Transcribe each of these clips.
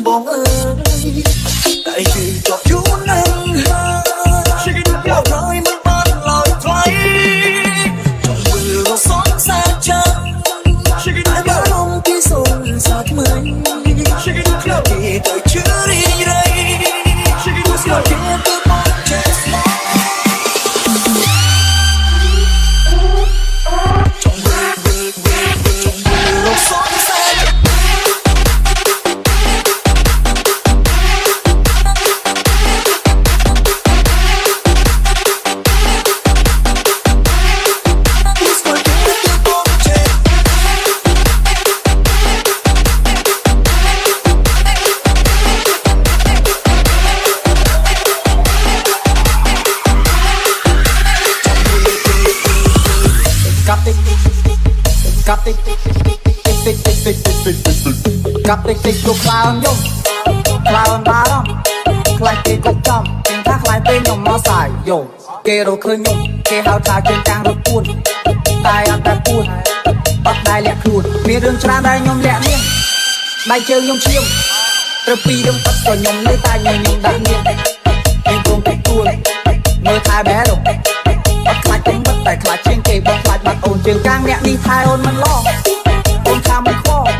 បងអើយតែគឺជាប់យូរណាស់មកក្រោយមិនបានឡើយថ្លៃចង់មើលរសងសាចាំតែបារម្ភពីសូនសាថ្មីគេទៅជឿរីករាយស្គាល់គេទៅមកចេះស្មោះចង់មើលរសងសាកាប់តិចតិចលោកខ្លោនយំខ្លោនបារម្ភខ្លាចគេកុកចំទាំងថាខ្លាចពេលខ្ញុំមកសាយយំគេរកឃើញខ្ញុំគេហៅថាជើងកាំងរត់ពួនតែអត់តែពួនអត់ដែលលាក់ខ្លួនមានរឿងច្រើនដែលខ្ញុំលាក់នាងដៃជើងខ្ញុំឈាមត្រូវពីរឹងទឹកក៏ខ្ញុំនៅតែខ្ញុំដាក់នាងខ្ញុំគង់ពីទួលមើលថែបែរអត់ខ្លាចខ្ញុំបិទតែខ្លាចជាងគេបងខ្លាចបាត់អូនជើងកាំងអ្នកនេះថែអូនមិនឡងអូនថាមិនខ្វល់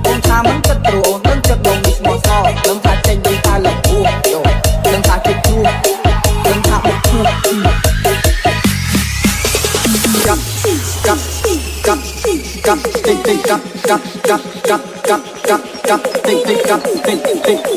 អូនថាមិនគិតព្រោះអូនដឹងចិត្តបងនេះស្មោះសរដឹងថាចេញពីតែលពោះយោដឹងថាជិតជួបដឹងថាបុកជួបកាប់តិចតិចកាប់តិចតិចកាប់តិចតិចកាប់តិចតិច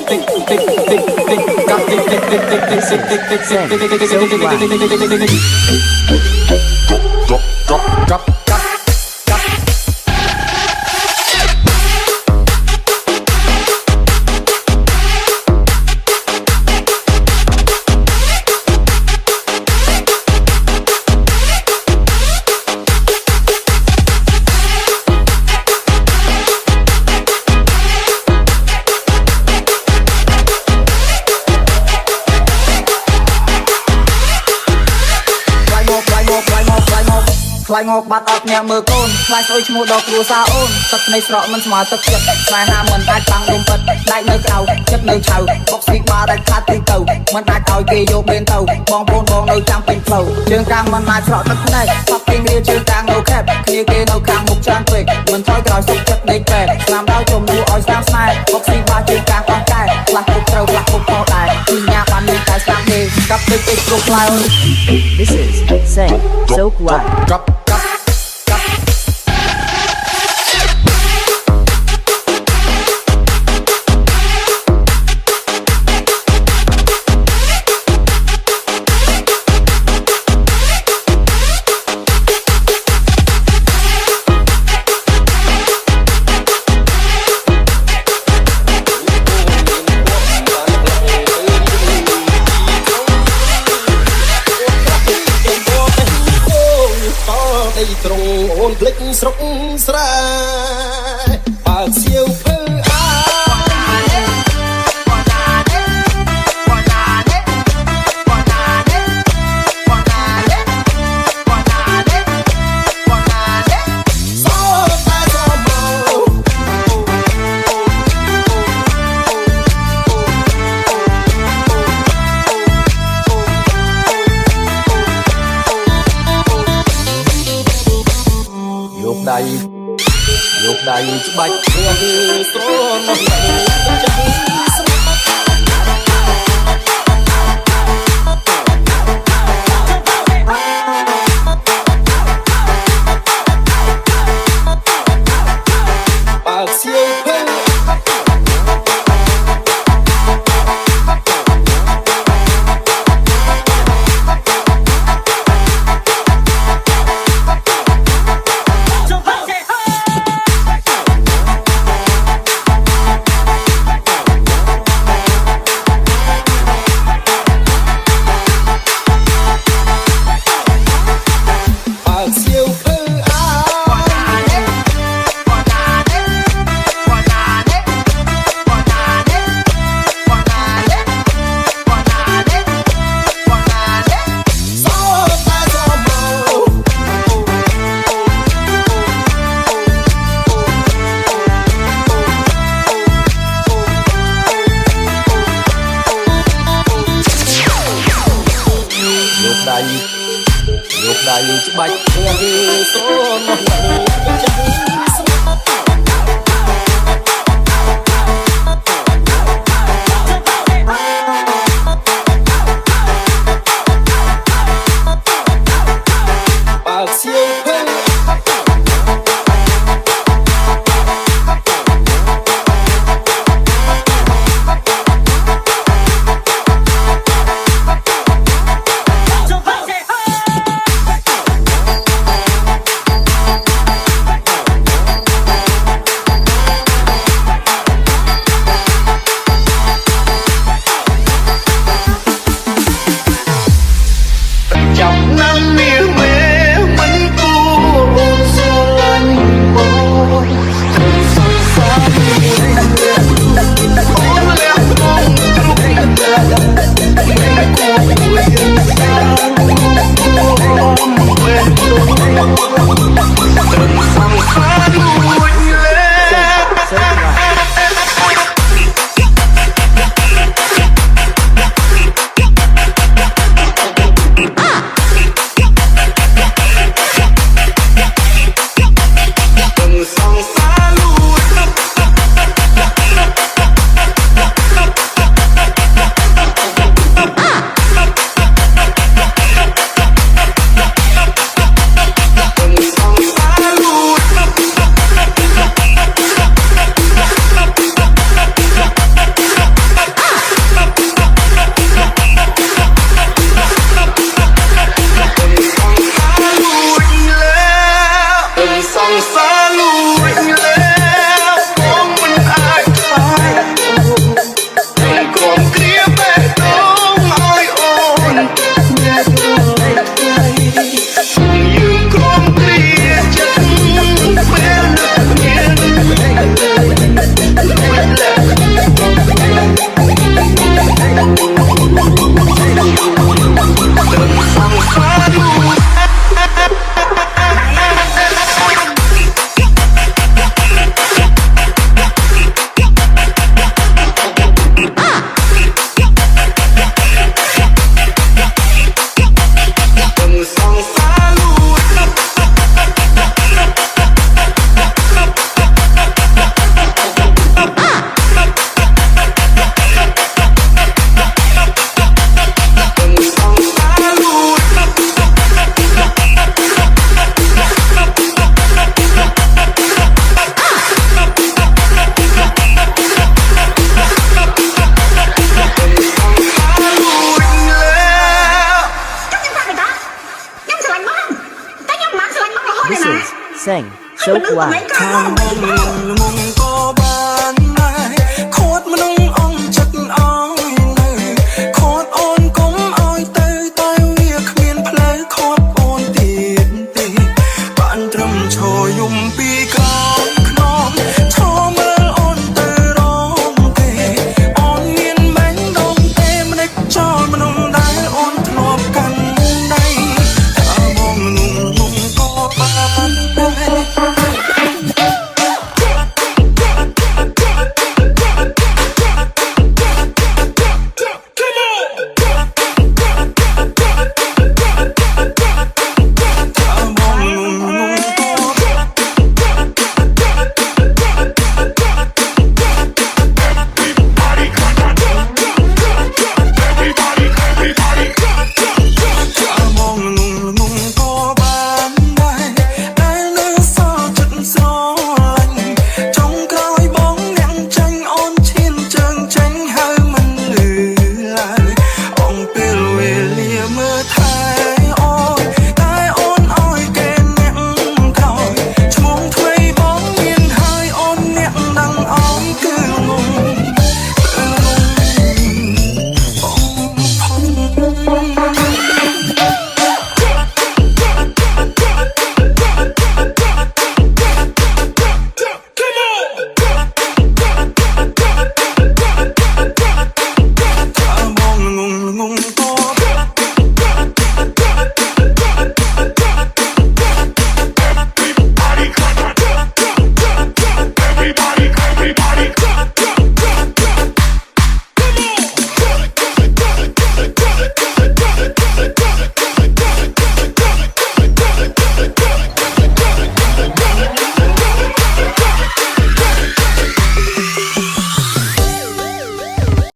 ខ្លាញ់មកបាត់អត់អ្នកមើលកូនខ្លាញ់ស្អុយឈ្មោះដល់គ្រួសារអូនទឹកនៃស្រកមិនស្មើទឹកចិត្តស្នេហាមិនអាចបាំងដុំពិតដាច់នៅក្រៅចិត្តនៅឆៅបុកស៊ីបាដាច់ខាត់ទីទៅមិនអាចឲ្យគេយកបេនទៅបងប្អូនបងនៅចាំពេញផ្លូវជើងកាំងមិនអាចស្រកទឹកភ្នែកផាប់ពីងារជើងកាំងនៅខេបគ្នាគេនៅខាងមុខច្រើនពេកមិនថយក្រោយសុខចិត្តដេកពេកស្នាមដល់ជំនួសឲ្យស្នាមស្នេហ៍បុកស៊ីបាជើងកាំងកោះកែខ្លះពុកត្រូវខ្លះពុកខុសដែរពីញ៉ាបានមានតែស្នាមទេកាប់តិចតិចគ្រប់ខ្លោន This is Sang Soak One ត្រង់អូនភ្លេចស្រុកស្រែបើកសៀវភៅយកដៃច្បាច់ខ្លួនស្រណោះបើកសៀវភៅ ច្បាច់ព្រៀងស្រនោះចិត្តស្មាត់បើកសៀវភៅThis is Sing So Why ខាងមុំក៏បានដែរខួតមនុស្ស